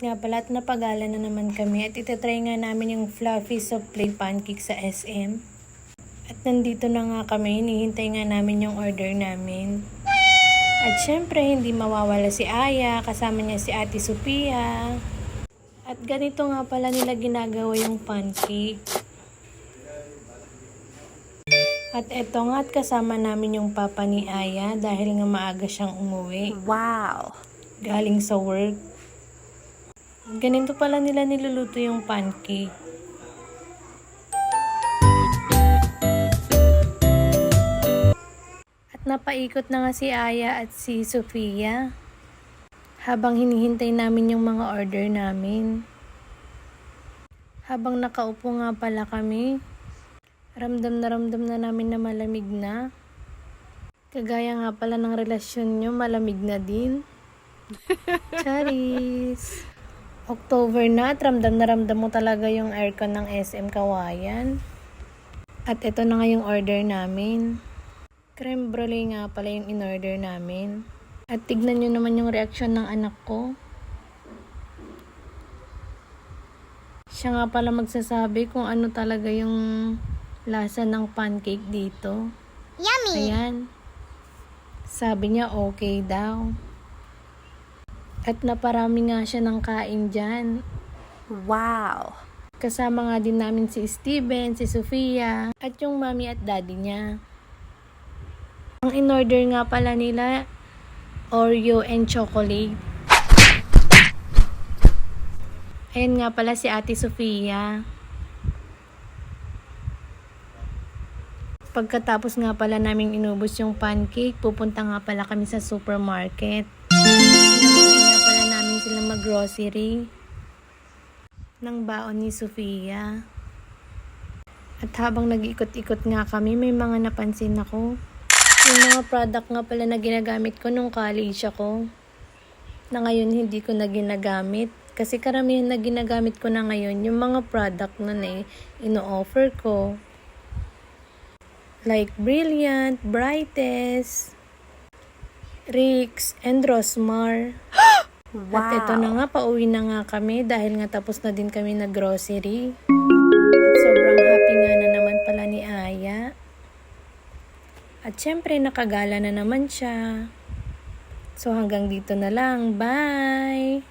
nga pala at napagala na naman kami at itatry nga namin yung fluffy soft play pancake sa SM. At nandito na nga kami, hinihintay nga namin yung order namin. At syempre, hindi mawawala si Aya, kasama niya si Ate Sophia. At ganito nga pala nila ginagawa yung pancake. At eto nga at kasama namin yung papa ni Aya dahil nga maaga siyang umuwi. Wow! Galing sa work. Ganito pala nila niluluto yung pancake. At napaikot na nga si Aya at si Sophia habang hinihintay namin yung mga order namin. Habang nakaupo nga pala kami, ramdam na namin na malamig na. Kagaya nga pala ng relasyon nyo, malamig na din. Charis! October na at ramdam mo talaga yung aircon ng SM Kawayan. At ito na nga yung order namin. Creme brulee nga pala yung in-order namin. At tignan nyo naman yung reaksyon ng anak ko. Siya nga pala magsasabi kung ano talaga yung lasa ng pancake dito. Yummy! Ayan. Sabi niya okay daw. At naparami nga siya ng kain dyan. Wow! Kasama nga din namin si Steven, si Sophia, at yung mommy at daddy niya. Ang in-order nga pala nila, Oreo and chocolate. Ayan nga pala si Ate Sophia. Pagkatapos nga pala naming inubos yung pancake, pupunta nga pala kami sa supermarket. Pinamili nga pala namin sila mag-grocery ng baon ni Sophia. At habang nag-ikot-ikot nga kami, may mga napansin ako. Yung mga product nga pala na ginagamit ko nung college ako, na ngayon hindi ko na ginagamit. Kasi karamihan na ginagamit ko na ngayon, yung mga product na ino-offer ko. Like Brilliant, Brightest, Rix, and Rosmar. Wow! At ito na nga, pauwi na nga kami dahil nga tapos na din kami nag-grocery. At sobrang happy nga na naman pala ni Aya. At syempre, nakagala na naman siya. So hanggang dito na lang. Bye!